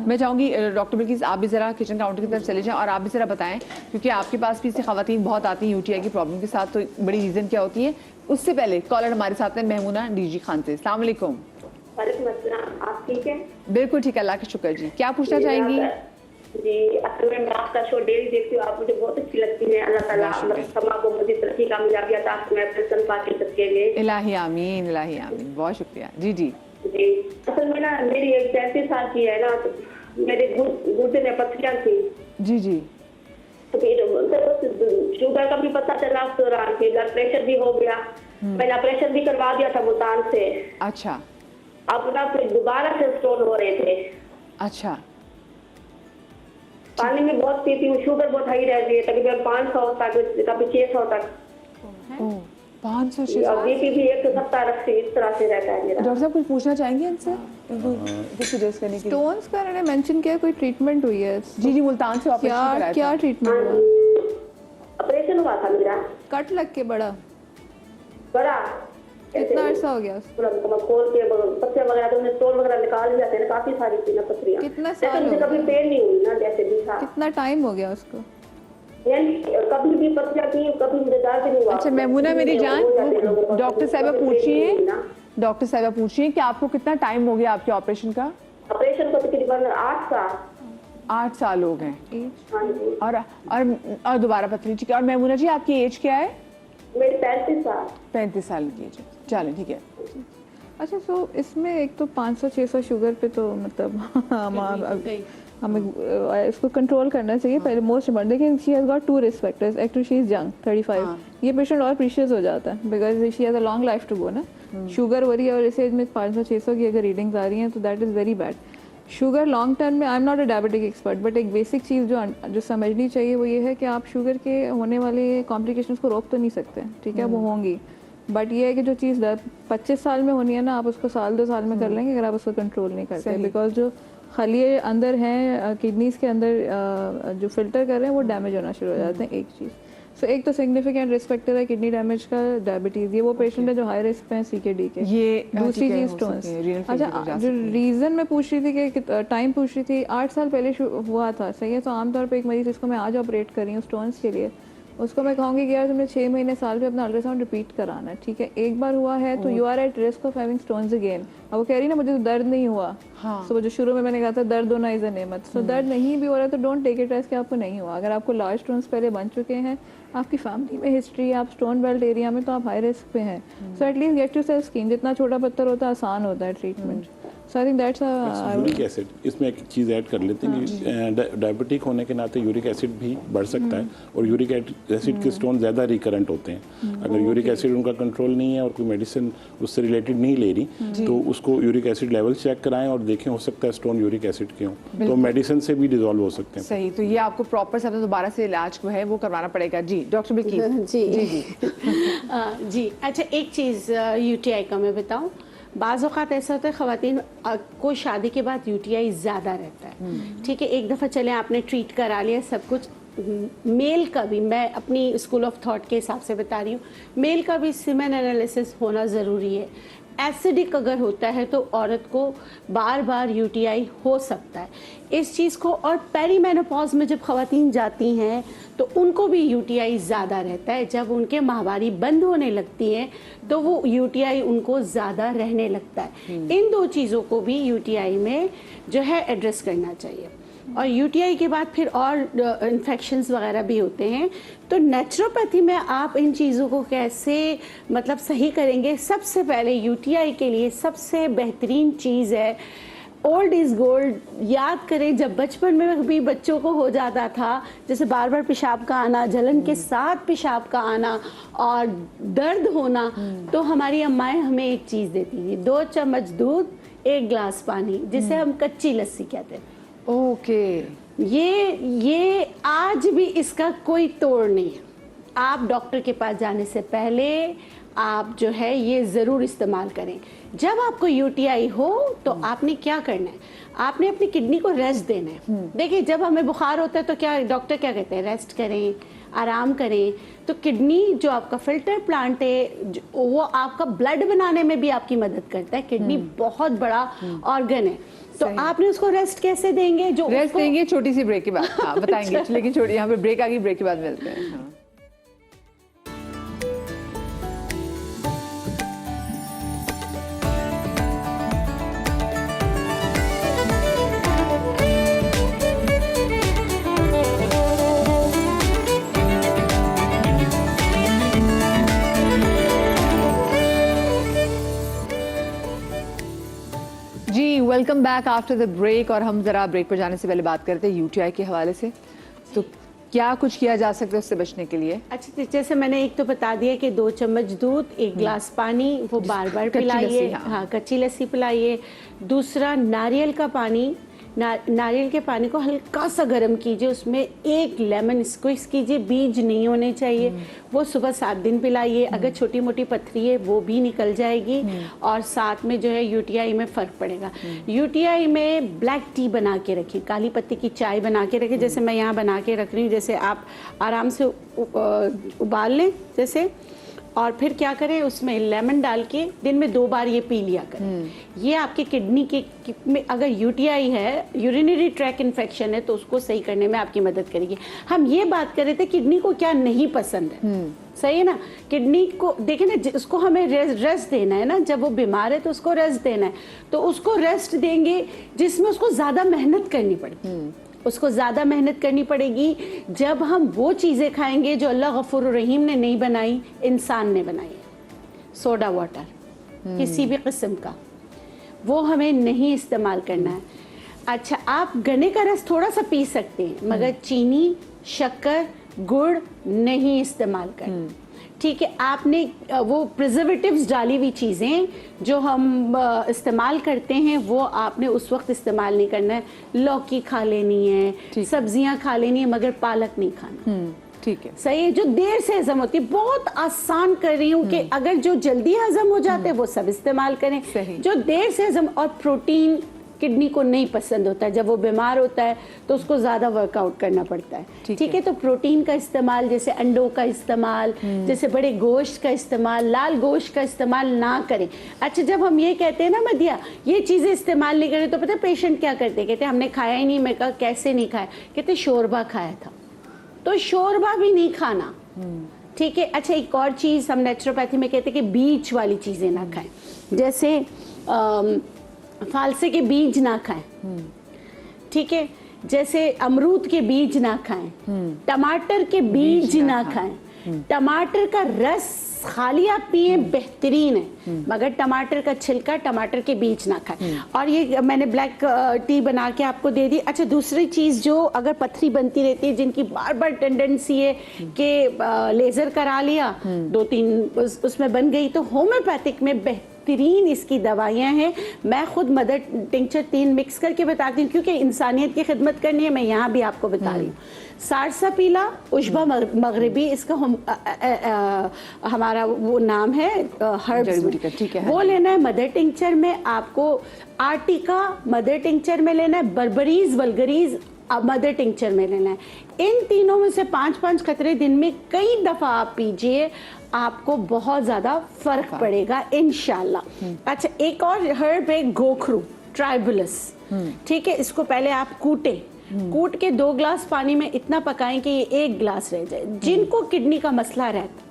मैं चाहूँगी डॉक्टर बिल्किस आप भी ज़रा किचन काउंटर की तरफ चले जाएं और आप भी ज़रा बताएं, क्योंकि आपके पास भी इससे ख़वातीन बहुत आती हैं यूटीआई की प्रॉब्लम के साथ, तो बड़ी रीज़न क्या होती है। उससे पहले कॉलर हमारे साथ हैं महमूना डीजी खान से। अस्सलाम वालेकुम। वालेकुम अस्सलाम, आप ठीक हैं? बिल्कुल ठीक है, अल्लाह का शुक्र जी। क्या पूछना चाहेंगी? जी असल में मैं आपका शो डेली देखती हूँ, आप मुझे बहुत अच्छी लगती है। अल्लाह ताला समा को मज़ीद तरक्की कामयाबी अता फरमाए अपने संपाद के सदके में। इलाही आमीन, इलाही आमीन, बहुत शुक्रिया। जी जी जी असल में ना मेरी एक 35 साल की है ना, तो मेरे गुर्दे में पथरियाँ थी। जी जी तो फिर शुगर का भी पता चला उस दौरान, फिर ब्लड प्रेशर भी हो गया। मैंने ऑपरेशन भी करवा दिया था मुल्तान से। अच्छा अब ना फिर दोबारा से स्टोन हो रहे थे। अच्छा पानी में बहुत पीती हूँ, शुगर बहुत हाई रहती है, तकरीबन 500 तक, कभी 600 तक। 500 और बीपी भी 170 इस तरह से रहता है मेरा। डॉक्टर साहब कुछ पूछना चाहेंगे इनसे कुछ सजेस्ट करने के लिए? स्टोन्स का इन्होंने मेंशन किया, कोई ट्रीटमेंट हुई है? जी जी मुल्तान से ऑपरेशन कराया था। क्या ट्रीटमेंट हुआ? ऑपरेशन हुआ था मेरा कट लग के बड़ा कैसे? कितना अर्सा हो गया? खोल के पत्ते वगैरह तो स्टोन वगैरह निकाल जाते हैं, काफी सारी थी ना पथरियाँ। कितना जैसे साल मुझे हो कभी गया? पेन नहीं हुई ना, जैसे भी था। कितना टाइम हो गया उसको? यानी कभी भी पथरियाँ थी, कभी मुझे दर्द नहीं हुआ। अच्छा महमूना मेरी जान, डॉक्टर साहिबा पूछिए, डॉक्टर साहिबा पूछिए कि आपको कितना टाइम हो गया आपके ऑपरेशन का? ऑपरेशन को तकरीबन 8 साल। 8 साल हो गए। हाँ जी। और दोबारा पथरी, ठीक है। और महमूना जी आपकी एज क्या है? मेरी 35 साल। 35 साल की एज है। चलें ठीक है। अच्छा सो इसमें एक तो 500-600 शुगर पे तो मतलब हमें इसको कंट्रोल करना चाहिए पहले, मोस्ट इम्पोर्टेंट। लेकिन she has got 2 risk factors. Actually she is young 35। ये पेशेंट और प्रीशियस हो जाता है because she has a long life to go ना। शुगर हो रही है और इस एज में 500-600 की अगर रीडिंग्स आ रही हैं तो that is very bad. Sugar long term में, I am not a diabetic expert, but एक बेसिक चीज़ जो समझनी चाहिए वो ये है कि आप शुगर के होने वाले कॉम्प्लिकेशंस को रोक तो नहीं सकते, ठीक है, वो होंगी, बट ये है कि जो चीज़ 25 साल में होनी है ना, आप उसको साल 2 साल में कर लेंगे अगर आप उसको कंट्रोल नहीं करते। बिकॉज जो खलिए अंदर हैं किडनीज के अंदर जो फिल्टर कर रहे हैं वो डैमेज होना शुरू हो जाते हैं। एक चीज़ सो एक तो सिग्निफिकेंट रिस्क फैक्टर है किडनी डैमेज का, डायबिटीज़। ये वो पेशेंट है जो हाई रिस्क पे हैं सीकेडी के। ये दूसरी चीज़ स्टोन्स। अच्छा जो रीज़न मैं पूछ रही थी कि टाइम पूछ रही थी, 8 साल पहले हुआ था, सही है। तो आमतौर पर एक मरीज जिसको मैं आज ऑपरेट कर रही हूँ स्टोन्स के लिए, उसको मैं कहूँगी कि यार तुमने 6 महीने साल पे अपना अल्ट्रासाउंड रिपीट कराना है, ठीक है। एक बार हुआ है तो you are at risk of having stones again. अब वो कह रही ना मुझे तो दर्द नहीं हुआ। हाँ। तो जो शुरू में मैंने कहा था दर्द होना इज़ अ नेमत। तो दर्द नहीं भी हो रहा है तो डोंट टेक इट एज कि आपको नहीं हुआ। अगर आपको लार्ज स्टोन्स पहले बन चुके हैं, आपकी फैमिली में हिस्ट्री, आप स्टोन बेल्ट एरिया में, तो आप हाई रिस्क पे हैं। So at least get your self skin. जितना छोटा पत्थर होता है आसान होता है treatment. So I think that's uric acid. इसमें एक चीज़ ऐड कर लेते हैं कि डायबिटिक होने के नाते यूरिक एसिड भी बढ़ सकता है, और यूरिक एसिड के स्टोन ज़्यादा रिकरेंट होते हैं। अगर यूरिक एसिड उनका कंट्रोल नहीं है और कोई मेडिसिन उससे रिलेटेड नहीं ले रही, तो उसको यूरिक एसिड लेवल चेक कराएं और देखें, हो सकता है स्टोन यूरिक एसिड के हों, तो मेडिसिन से भी डिजॉल्व हो सकते हैं। सही, तो ये आपको प्रॉपर सब दोबारा से इलाज को है वो करवाना पड़ेगा। जी डॉक्टर बिल्किस। जी जी जी जी। अच्छा एक चीज़ यूटीआई का मैं बताऊं, बाज़ औक़ात ऐसा होता है ख़वातीन को शादी के बाद यूटीआई ज़्यादा रहता है, ठीक है। एक दफ़ा चले आपने ट्रीट करा लिया सब कुछ, मेल का भी, मैं अपनी स्कूल ऑफ थॉट के हिसाब से बता रही हूँ, मेल का भी सीमेन एनालिसिस होना ज़रूरी है। एसिडिक अगर होता है तो औरत को बार बार यूटीआई हो सकता है इस चीज़ को। और पेरीमेनोपॉज में जब ख़वातीन जाती हैं तो उनको भी यूटीआई ज़्यादा रहता है। जब उनके माहवारी बंद होने लगती हैं तो वो यूटीआई उनको ज़्यादा रहने लगता है। इन 2 चीज़ों को भी यूटीआई में जो है एड्रेस करना चाहिए। और यूटीआई के बाद फिर और इन्फेक्शंस वगैरह भी होते हैं। तो नेचुरोपैथी में आप इन चीज़ों को कैसे मतलब सही करेंगे? सबसे पहले यूटीआई के लिए सबसे बेहतरीन चीज़ है ओल्ड इज़ गोल्ड। याद करें जब बचपन में भी बच्चों को हो जाता था, जैसे बार बार पेशाब का आना, जलन के साथ पेशाब का आना और दर्द होना, तो हमारी अम्माएँ हमें एक चीज़ देती थी, 2 चम्मच दूध 1 गिलास पानी, जिसे हम कच्ची लस्सी कहते हैं। ओके। ये आज भी इसका कोई तोड़ नहीं है। आप डॉक्टर के पास जाने से पहले आप जो है ये ज़रूर इस्तेमाल करें। जब आपको यूटीआई हो तो आपने क्या करना है, आपने अपनी किडनी को रेस्ट देना है। देखिए जब हमें बुखार होता है तो क्या डॉक्टर क्या कहते हैं, रेस्ट करें, आराम करें। तो किडनी जो आपका फिल्टर प्लांट है वो आपका ब्लड बनाने में भी आपकी मदद करता है। किडनी बहुत बड़ा ऑर्गन है। तो आपने उसको रेस्ट कैसे देंगे? जो रेस्ट देंगे छोटी सी ब्रेक के बाद, हाँ बताएंगे, लेकिन छोटी यहाँ पे ब्रेक आ गई, ब्रेक के बाद मिलते हैं। हाँ। जी welcome back after the break. और हम जरा ब्रेक पर जाने से पहले बात करते हैं यूटीआई के हवाले से, तो क्या कुछ किया जा सकता है उससे बचने के लिए? अच्छा, जैसे मैंने एक तो बता दिया कि 2 चम्मच दूध, 1 गिलास पानी, वो बार बार पिलाइए। हाँ, कच्ची लस्सी पिलाइए। दूसरा, नारियल का पानी, नारियल के पानी को हल्का सा गर्म कीजिए, उसमें 1 लेमन स्क्वीज कीजिए, बीज नहीं होने चाहिए। वो सुबह 7 दिन पिलाइए। अगर छोटी मोटी पथरी है वो भी निकल जाएगी और साथ में जो है यूटीआई में फ़र्क पड़ेगा। यूटीआई में ब्लैक टी बना के रखिए, काली पत्ती की चाय बना के रखिए, जैसे मैं यहाँ बना के रख रही हूँ। जैसे आप आराम से उबाल लें जैसे, और फिर क्या करें, उसमें लेमन डाल के दिन में 2 बार ये पी लिया करें। ये आपके किडनी के में अगर यूटीआई है, यूरिनरी ट्रैक इन्फेक्शन है, तो उसको सही करने में आपकी मदद करेगी। हम ये बात कर रहे थे किडनी को क्या नहीं पसंद है, सही है ना? किडनी को देखें ना, उसको हमें रेस्ट देना है ना, जब वो बीमार है तो उसको रेस्ट देना है, तो उसको रेस्ट देंगे जिसमें उसको ज़्यादा मेहनत करनी पड़ेगी। उसको ज़्यादा मेहनत करनी पड़ेगी जब हम वो चीज़ें खाएंगे जो अल्लाह गफूर रहीम ने नहीं बनाई, इंसान ने बनाई है। सोडा वाटर किसी भी किस्म का वो हमें नहीं इस्तेमाल करना है। अच्छा, आप गन्ने का रस थोड़ा सा पी सकते हैं, मगर चीनी, शक्कर, गुड़ नहीं इस्तेमाल करना, ठीक है? आपने वो प्रिजर्वेटिव्स डाली हुई चीज़ें जो हम इस्तेमाल करते हैं वो आपने उस वक्त इस्तेमाल नहीं करना है। लौकी खा लेनी है, सब्जियां खा लेनी है, मगर पालक नहीं खाना, ठीक है? सही है। जो देर से हजम होती है, बहुत आसान कर रही हूँ कि अगर जो जल्दी हजम हो जाते हैं वो सब इस्तेमाल करें। जो देर से हजम, और प्रोटीन किडनी को नहीं पसंद होता है, जब वो बीमार होता है तो उसको ज़्यादा वर्कआउट करना पड़ता है, ठीक है? तो प्रोटीन का इस्तेमाल, जैसे अंडों का इस्तेमाल, जैसे बड़े गोश्त का इस्तेमाल, लाल गोश्त का इस्तेमाल ना करें। अच्छा, जब हम ये कहते हैं ना मदिया, ये चीज़ें इस्तेमाल नहीं करें, तो पता है पेशेंट क्या करते, कहते हमने खाया ही नहीं। मैं कहा कैसे नहीं खाया? कहते शोरबा खाया था। तो शोरबा भी नहीं खाना, ठीक है? अच्छा, एक और चीज़ हम नेचुरोपैथी में कहते हैं कि बीज वाली चीज़ें ना खाएं, जैसे फालसे के बीज ना खाएं, ठीक है? जैसे अमरूद के बीज ना खाएं, टमाटर के बीज ना खाएं। टमाटर का रस खाली आप पिए बेहतरीन है, मगर टमाटर का छिलका, टमाटर के बीज ना खाएं। और ये मैंने ब्लैक टी बना के आपको दे दी। अच्छा, दूसरी चीज़, जो अगर पथरी बनती रहती है, जिनकी बार बार टेंडेंसी है कि लेज़र करा लिया, 2-3 उसमें बन गई, तो होम्योपैथिक में बेहतरीन इसकी दवाइयाँ हैं। मैं खुद मदर टिंचर 3 मिक्स करके बताती हूँ, क्योंकि इंसानियत की खिदमत करनी है, मैं यहाँ भी आपको बता रही हूँ। सारसा पीला, उशबा मगरिबी, इसका हमारा वो नाम है, हर्ब्स, ठीक है? वो लेना है मदर टिंचर में। आपको आर्टिका मदर टिंचर में लेना है, बर्बरीज वल्गरीज मदर टिंचर में लेना है। इन तीनों में से 5-5 कतरे दिन में कई दफ़ा आप पीजिए, आपको बहुत ज़्यादा फर्क पड़ेगा इंशाल्लाह। अच्छा, एक और हर्ब है गोखरू ट्राइबुलस, ठीक है? इसको पहले आप कूट के 2 गिलास पानी में इतना पकाएं कि ये 1 गिलास रह जाए। जिनको किडनी का मसला रहता,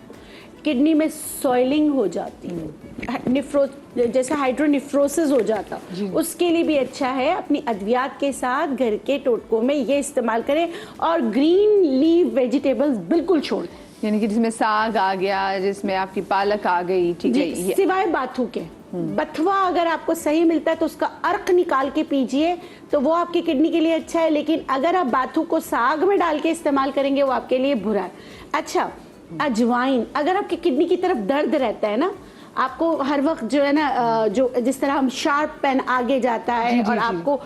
किडनी में सॉइलिंग हो जाती है, जैसे हाइड्रोनिफ्रोसिस हो जाता, उसके लिए भी अच्छा है। अपनी अद्वियात के साथ घर के टोटकों में ये इस्तेमाल करें, और ग्रीन लीफ वेजिटेबल्स बिल्कुल छोड़ दें, यानी कि जिसमें साग आ गया, जिसमें आपकी पालक आ गई, ठीक है? सिवाय बाथू के। बथवा अगर आपको सही मिलता है तो उसका अर्क निकाल के पीजिए, तो वो आपकी किडनी के लिए अच्छा है। लेकिन अगर आप बाथू को साग में डाल के इस्तेमाल करेंगे, वो आपके लिए बुरा है। अच्छा, अजवाइन, अगर आपकी किडनी की तरफ दर्द रहता है ना, आपको हर वक्त जो है ना, जो जिस तरह हम शार्प पेन आगे जाता है और आपको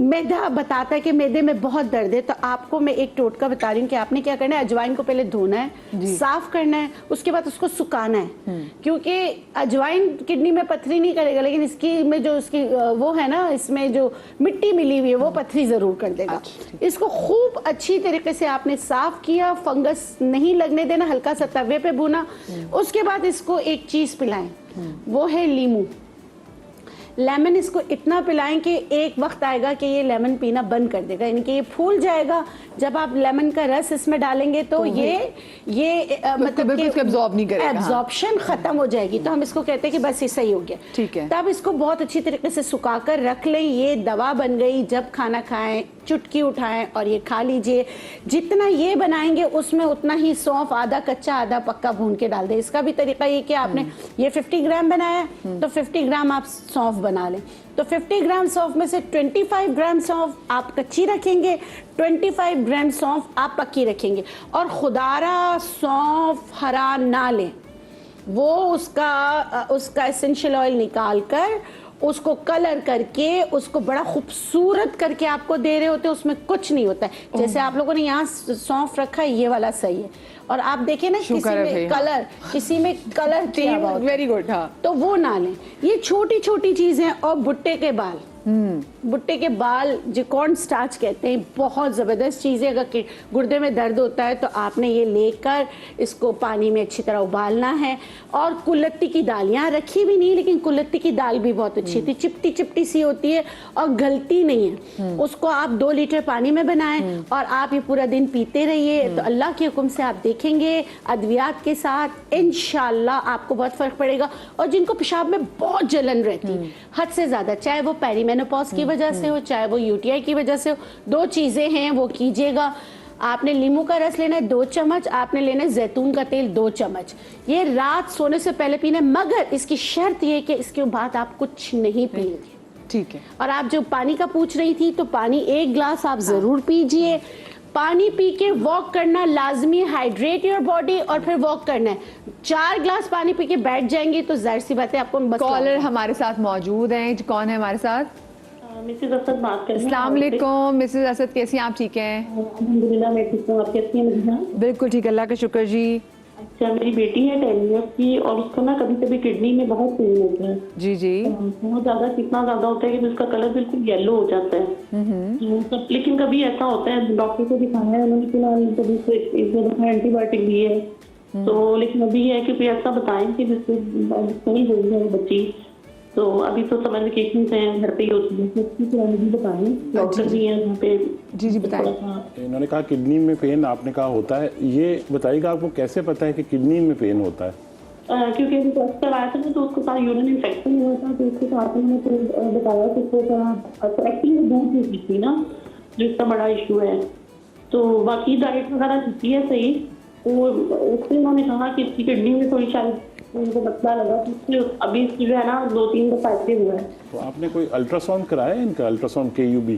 मैदा बताता है कि मैदे में बहुत दर्द है, तो आपको मैं एक टोटका बता रही हूँ कि आपने क्या करना है, अजवाइन को पहले धोना है, साफ करना है, उसके बाद उसको सुखाना है। क्योंकि अजवाइन किडनी में पथरी नहीं करेगा, लेकिन इसकी में जो उसकी वो है ना, इसमें जो मिट्टी मिली हुई है वो पथरी जरूर कर देगा। इसको खूब अच्छी तरीके से आपने साफ किया, फंगस नहीं लगने देना, हल्का सा तवे पे भूना। उसके बाद इसको एक चीज पिलाएं, वो है लीमू। लेमन इसको इतना पिलाएं कि एक वक्त आएगा कि ये लेमन पीना बंद कर देगा, यानी कि ये फूल जाएगा। जब आप लेमन का रस इसमें डालेंगे तो ये मतलब कि एब्जॉर्ब नहीं करेगा, एब्जॉर्प्शन खत्म हो जाएगी। तो हम इसको कहते हैं कि बस ये सही हो गया, ठीक है। तब इसको बहुत अच्छी तरीके से सुखाकर रख लें। ये दवा बन गई, जब खाना खाएं चुटकी उठाएं और ये खा लीजिए। जितना ये बनाएंगे उसमें उतना ही सौंफ आधा कच्चा आधा पक्का भून के डाल दें। इसका भी तरीका ये कि आपने ये 50 ग्राम बनाया तो 50 ग्राम आप सौंफ बना लें। तो 50 ग्राम सौंफ में से 25 ग्राम सौंफ आप कच्ची रखेंगे, 25 ग्राम सौंफ आप पक्की रखेंगे। और खुदारा सौंफ हरा ना लें, वो उसका एसेंशियल ऑयल निकाल कर उसको कलर करके उसको बड़ा खूबसूरत करके आपको दे रहे होते हैं, उसमें कुछ नहीं होता है। जैसे आप लोगों ने यहाँ सौंफ रखा है, ये वाला सही है। और आप देखें ना किसी में कलर किया हुआ होता है, वेरी गुड, हाँ, तो वो ना लें। ये छोटी छोटी चीजें। और भुट्टे के बाल, भुट्टे के बाल जो कॉर्न स्टार्च कहते हैं, बहुत ज़बरदस्त चीज़ है। अगर गुर्दे में दर्द होता है तो आपने ये लेकर इसको पानी में अच्छी तरह उबालना है। और कुल्लत्ती की दाल यहाँ रखी भी नहीं, लेकिन कुल्लत्ती की दाल भी बहुत अच्छी थी, चिपटी चिपटी सी होती है और गलती नहीं है। उसको आप 2 लीटर पानी में बनाएं और आप ये पूरा दिन पीते रहिए, तो अल्लाह के हुक्म से आप देखेंगे अद्वियात के साथ इंशाल्लाह आपको बहुत फ़र्क पड़ेगा। और जिनको पेशाब में बहुत जलन रहती है हद से ज़्यादा, चाहे वो पेरीमेनोपॉज की वजह से हो चाहे वो यूटीआई की वजह से हो, 2 चीज़ें हैं वो कीजिएगा। आपने नींबू का रस लेना है 2 चम्मच, आपने लेना है जैतून का तेल 2 चम्मच। ये रात सोने से पहले पीना, मगर इसकी शर्त ये कि इसके बाद आप कुछ नहीं पिएंगे, ठीक है। और आप जो पानी का पूछ रही थी, तो पानी 1 गिलास आप जरूर पीजिए। पानी पी के वॉक करना लाजमी, हाइड्रेट योर बॉडी, और फिर वॉक करना है। 4 गिलास पानी पी के बैठ जाएंगे तो जाहिर सी बात है आपको। कॉलर हमारे साथ मौजूद हैं, कौन है हमारे साथ? मिसेज असद बात कर रही हूँ। अस्सलाम वालेकुम मिसेज असद, कैसी हैं आप? ठीक हैं? अल्हम्दुलिल्लाह मैं ठीक हूँ, आप कैसी हैं मदीना? बिल्कुल ठीक, अल्लाह का शुक्र जी। अच्छा, मेरी बेटी है 10 ईयर्स की और उसको ना कभी कभी किडनी में बहुत पेन होता है। जी जी। बहुत ज्यादा, कितना ज्यादा होता है कि उसका कलर बिल्कुल येलो हो जाता है। लेकिन कभी ऐसा होता है, डॉक्टर को दिखाया है उन्होंने, फिलहाल कभी एंटीबायोटिक दी है, तो लेकिन अभी है कि ऐसा बताएं कि जिससे नहीं होगी है बच्ची। तो अभी तो समर वेकेशन हैं, घर पे ही होती है, तो बताएं, डॉक्टर भी है यहाँ पे। जी जी बताएं। इन्होंने कहा किडनी में पेन आपने कहा होता है, ये बताइएगा आपको कैसे पता है कि किडनी में पेन होता है? क्योंकि अभी टेस्ट करवाया था ना, तो उसको सारा यूरिन इन्फेक्शन हुआ था, तो उसके साथ में तो बताया कि उसको एक्टिंग दूध नहीं पीती ना, जो इसका बड़ा इशू है। तो बाकी डाइट वगैरह होती है सही, तो उससे उन्होंने कहा कि इसकी किडनी में थोड़ी शायद उनको पता लगा, तो अभी इसकी जो है ना 2-3 दफा ऐसे हुआ है। तो आपने कोई अल्ट्रासाउंड कराया है इनका, अल्ट्रासाउंड KUB?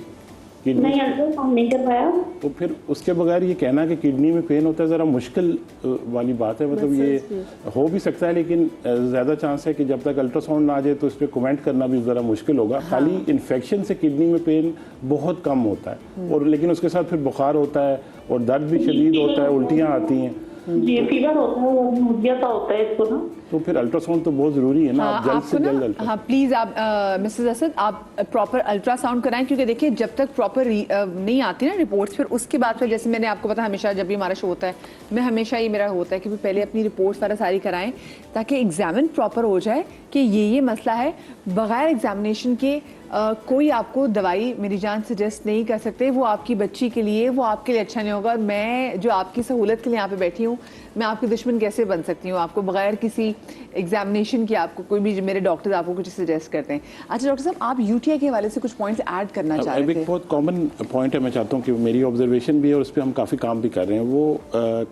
नहीं, अल्ट्रासाउंड नहीं करवाया। तो फिर उसके बगैर ये कहना कि किडनी में पेन होता है ज़रा मुश्किल वाली बात है। मतलब ये हो भी सकता है, लेकिन ज़्यादा चांस है कि जब तक अल्ट्रासाउंड ना आ जाए तो इस पर कमेंट करना भी ज़रा मुश्किल होगा। खाली इन्फेक्शन से किडनी में पेन बहुत कम होता है, और लेकिन उसके साथ फिर बुखार होता है और दर्द भी शदीद होता है, उल्टियाँ आती हैं, जी फीवर होता है और मुझे होता है इसको ना। तो फिर अल्ट्रासाउंड तो बहुत ज़रूरी है ना। आप जल्द से जल्द अल्ट्रासाउंड, हाँ प्लीज़ आप मिसेस असद आप प्रॉपर अल्ट्रासाउंड कराएं, क्योंकि देखिए जब तक प्रॉपर नहीं आती ना रिपोर्ट्स, फिर उसके बाद फिर जैसे मैंने आपको पता हमेशा जब भी हमारा शो होता है, मैं हमेशा ये मेरा होता है कि पहले अपनी रिपोर्ट्स वगैरह सारी कराएं, ताकि एग्जामिन प्रॉपर हो जाए कि ये मसला है। बगैर एग्जामिनेशन के कोई आपको दवाई मेरी जान सजेस्ट नहीं कर सकते, वो आपकी बच्ची के लिए, वो आपके लिए अच्छा नहीं होगा। मैं जो आपकी सहूलत के लिए यहाँ पे बैठी हूँ, मैं आपकी दुश्मन कैसे बन सकती हूँ आपको बगैर किसी एग्जामिनेशन की? आपको कोई भी मेरे डॉक्टर्स आपको कुछ सजेस्ट करते हैं। अच्छा डॉक्टर साहब, आप यूटीआई के हवाले से कुछ पॉइंट्स ऐड करना चाह रहे थे? एक बहुत कॉमन पॉइंट है, मैं चाहता हूँ कि मेरी ऑब्जर्वेशन भी है और उस पर हम काफ़ी काम भी कर रहे हैं, वो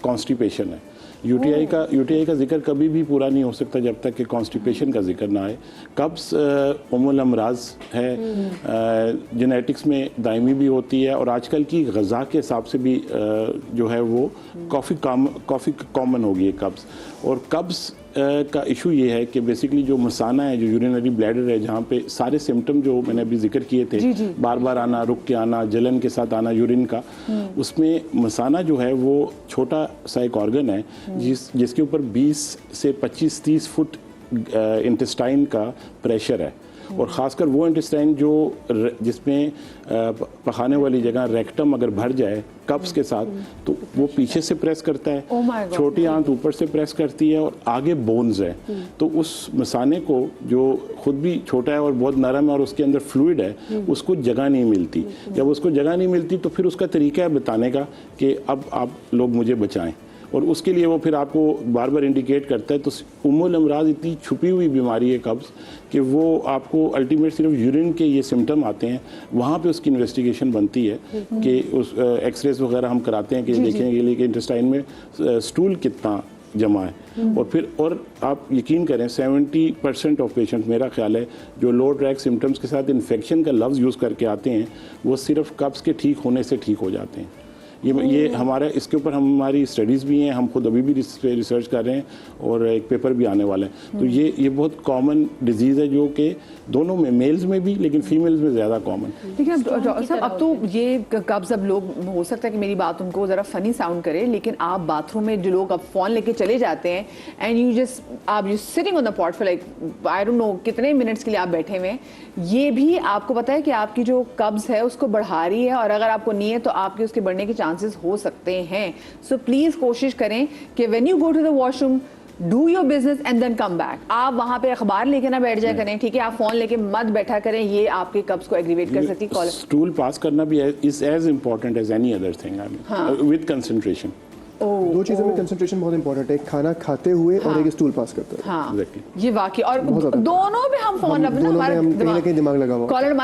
कॉन्स्टिपेशन है। यूटीआई का जिक्र कभी भी पूरा नहीं हो सकता जब तक कि कॉन्स्टिपेशन का जिक्र ना आए। कब्ज़ उम्मुल अमराज है, जेनेटिक्स में दायमी भी होती है, और आजकल की ग़ज़ा के हिसाब से भी जो है वो काफ़ी कॉमन हो गई है कब्ज़। और कब्ज़ का इशू ये है कि बेसिकली जो मसाना है, जो यूरिनरी ब्लैडर है, जहाँ पे सारे सिम्टम जो मैंने अभी जिक्र किए थे, बार बार आना, रुक के आना, जलन के साथ आना यूरिन का, उसमें मसाना जो है वो छोटा सा एक ऑर्गन है जिसके ऊपर 20 से 25-30 फुट इंटेस्टाइन का प्रेशर है। और ख़ासकर वो इंटेस्टाइन जो जिसमें पखाने वाली जगह रेक्टम अगर भर जाए कप्स के साथ तो वो पीछे से प्रेस करता है, Oh my God. छोटी आंत ऊपर से प्रेस करती है और आगे बोन्स है, तो उस मसाने को जो खुद भी छोटा है और बहुत नरम है और उसके अंदर फ्लूइड है उसको जगह नहीं मिलती। जब उसको जगह नहीं मिलती तो फिर उसका तरीका है बताने का कि अब आप लोग मुझे बचाएं, और उसके लिए वो फिर आपको बार बार इंडिकेट करता है। तो उम्मुल अमराज इतनी छुपी हुई बीमारी है कब्ज़ कि वो आपको अल्टीमेट सिर्फ यूरिन के ये सिम्टम आते हैं, वहाँ पे उसकी इन्वेस्टिगेशन बनती है कि उस एक्सरेज वगैरह हम कराते हैं कि देखने के लिए कि इंटेस्टाइन में स्टूल कितना जमा है। और फिर और आप यकीन करें 70% ऑफ पेशेंट मेरा ख्याल है जो लो ट्रैक सिम्टम्स के साथ इन्फेक्शन का लफ्ज़ यूज़ करके आते हैं वो सिर्फ कब्ज़ के ठीक होने से ठीक हो जाते हैं। ये हमारा इसके ऊपर हमारी स्टडीज़ भी हैं, हम खुद अभी भी रिसर्च कर रहे हैं और एक पेपर भी आने वाला है। तो ये बहुत कॉमन डिजीज़ है जो कि दोनों में, मेल्स में भी लेकिन फीमेल्स में ज़्यादा कॉमन। लेकिन अब साहब अब तो ये कब्ज़ अब लोग, हो सकता है कि मेरी बात उनको ज़रा फ़नी साउंड करे, लेकिन आप बाथरूम में जो लोग अब फ़ोन लेके चले जाते हैं and you sitting on the pot for like I don't know कितने मिनट्स के लिए आप बैठे हुए हैं, ये भी आपको पता है कि आपकी जो कब्ज़ है उसको बढ़ा रही है, और अगर आपको नहीं है तो आपके उसके बढ़ने के चांसेस हो सकते हैं। सो प्लीज़ कोशिश करें कि when you go to the washroom do your business and then come back. आप वहां पे अखबार लेके ना बैठ जाया करें, ठीक है? आप फोन लेके मत बैठा करें, ये आपके कब्ज को एग्रीवेट कर सकती है। स्टूल पास करना भी is as important as any other thing with concentration. दो चीज़ों में कंसंट्रेशन बहुत इंपॉर्टेंट है, एक खाना खाते हुए और एक स्टूल पास करते हुए। हाँ Exactly. ये वाकई, और दोनों पे हम फोन दोनों में हम कहीं ना कहीं दिमाग लगा हुआ। कॉलर